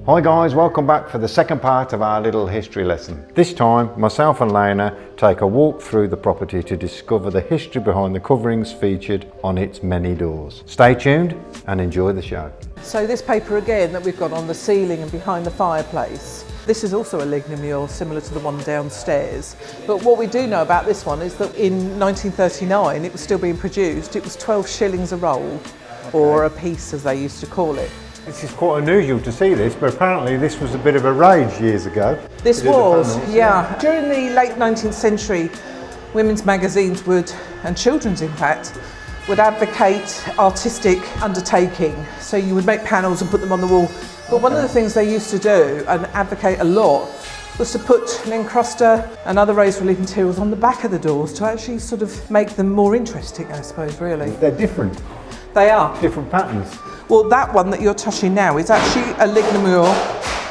Hi guys, welcome back for the second part of our little history lesson. This time, myself and Lena take a walk through the property to discover the history behind the coverings featured on its many doors. Stay tuned and enjoy the show. So this paper again that we've got on the ceiling and behind the fireplace, this is also a lignomur similar to the one downstairs. But what we do know about this one is that in 1939 it was still being produced. It was 12 shillings a roll, or a piece as they used to call it. This is quite unusual to see this, but apparently this was a bit of a rage years ago. This was, yeah. During the late 19th century, women's magazines would, and children's in fact, would advocate artistic undertaking. So you would make panels and put them on the wall. But one of the things they used to do and advocate a lot was to put Lincrusta and other raised relief materials on the back of the doors to actually sort of make them more interesting, I suppose, really. They're different. They are. Different patterns. Well, that one that you're touching now is actually a lignomur,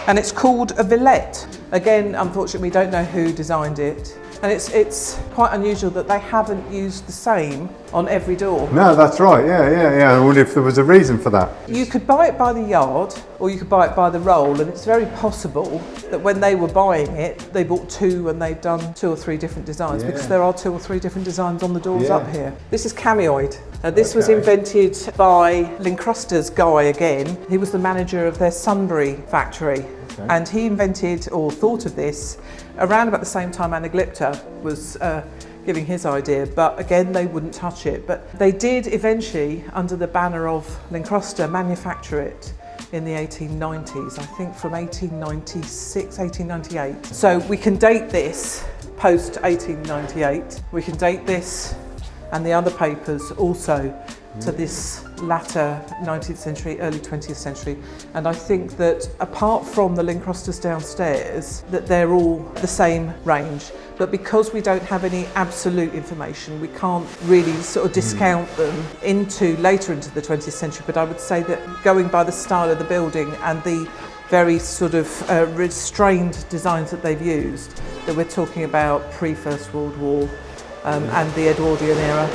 and it's called a villette. Again, unfortunately, we don't know who designed it. And it's quite unusual that they haven't used the same on every door. No, that's right, yeah. I wonder if there was a reason for that. You could buy it by the yard, or you could buy it by the roll, and it's very possible that when they were buying it, they bought two and they've done 2 or 3 different designs, because there are 2 or 3 different designs on the doors up here. This is Cameoid. This was invented by Lincrusta's guy again. He was the manager of their Sunbury factory. And he invented or thought of this around about the same time Anaglypta was giving his idea, but again they wouldn't touch it. But they did eventually, under the banner of Lincrusta, manufacture it in the 1890s, I think from 1896, 1898. So we can date this post 1898. We can date this and the other papers also to this latter 19th century, early 20th century. And I think that apart from the Lincrustas downstairs, that they're all the same range. But because we don't have any absolute information, we can't really sort of discount them later into the 20th century. But I would say that going by the style of the building and the very sort of restrained designs that they've used, that we're talking about pre-First World War and the Edwardian era.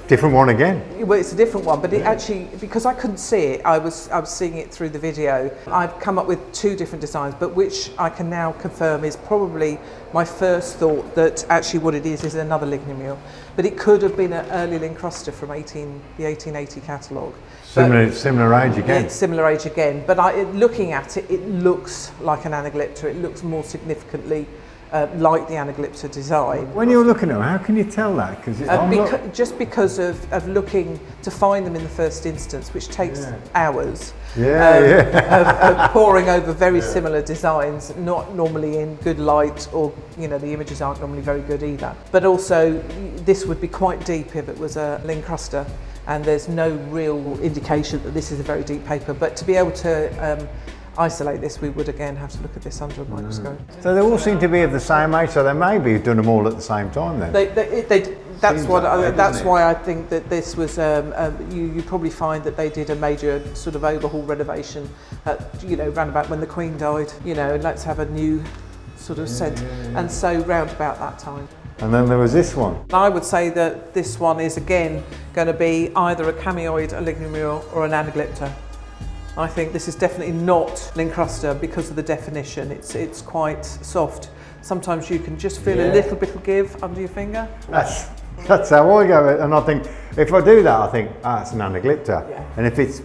Different one again. Well, it's a different one, but it actually, because I couldn't see it, I was seeing it through the video. I've come up with 2 different designs, but which I can now confirm is probably my first thought that actually what it is another lignomur. But it could have been an early Lincrusta from the 1880 catalogue. Similar age again. It's similar age again, but looking at it, it looks like an Anaglypta. It looks more significantly like the Anaglypta design. When you're looking at them, how can you tell that? Just because of looking to find them in the first instance, which takes hours. Of poring over very similar designs, not normally in good light, or the images aren't normally very good either. But also, this would be quite deep if it was a Lincrusta, and there's no real indication that this is a very deep paper. But to be able to isolate this, we would again have to look at this under a microscope. So they all seem to be of the same age, so they may be done them all at the same time then. That's why I think that this was, you probably find that they did a major sort of overhaul renovation at, round about when the Queen died, let's have a new sort of scent. And so round about that time. And then there was this one. I would say that this one is again going to be either a Cameoid, a lignomur, or an Anaglypta. I think this is definitely not Lincrusta because of the definition. It's quite soft. Sometimes you can just feel a little bit of give under your finger. That's how I go. And I think if I do that, I think it's an Anaglypta. Yeah. And if it's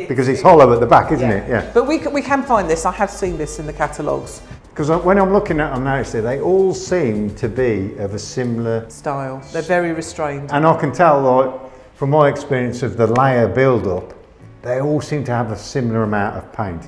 because it's hollow at the back, isn't it? Yeah. But we can find this. I have seen this in the catalogues. Because when I'm looking at them now, they all seem to be of a similar style. They're very restrained. And I can tell, like, from my experience of the layer build-up, they all seem to have a similar amount of paint,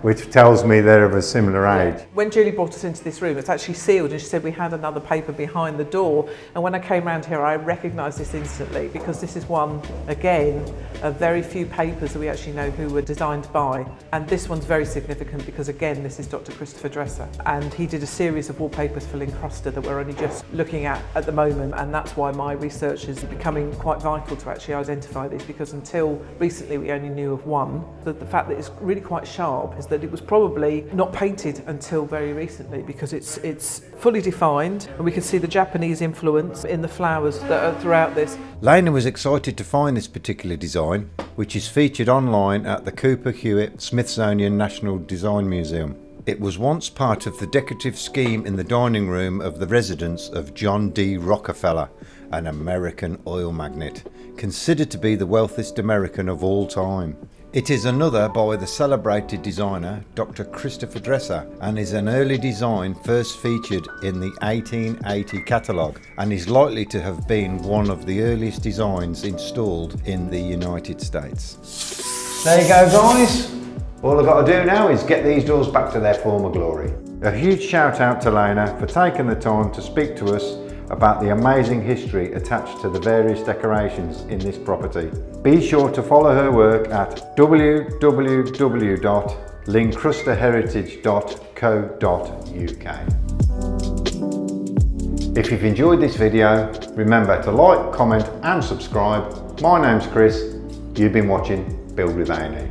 which tells me they're of a similar age. When Julie brought us into this room, it's actually sealed, and she said we had another paper behind the door. And when I came around here, I recognised this instantly, because this is one, again, of very few papers that we actually know who were designed by. And this one's very significant because, again, this is Dr. Christopher Dresser. And he did a series of wallpapers for Lincrusta that we're only just looking at the moment. And that's why my research is becoming quite vital to actually identify these, because until recently we only knew knew of one. The fact that it's really quite sharp is that it was probably not painted until very recently, because it's fully defined, and we can see the Japanese influence in the flowers that are throughout this. Lena was excited to find this particular design, which is featured online at the Cooper Hewitt Smithsonian National Design Museum. It was once part of the decorative scheme in the dining room of the residence of John D. Rockefeller, an American oil magnate, considered to be the wealthiest American of all time. It is another by the celebrated designer Dr. Christopher Dresser, and is an early design first featured in the 1880 catalogue, and is likely to have been one of the earliest designs installed in the United States. There you go, guys. All I've got to do now is get these doors back to their former glory. A huge shout out to Lena for taking the time to speak to us about the amazing history attached to the various decorations in this property. Be sure to follow her work at www.lincrustaheritage.co.uk. If you've enjoyed this video, remember to like, comment and subscribe. My name's Chris. You've been watching Build with A&E.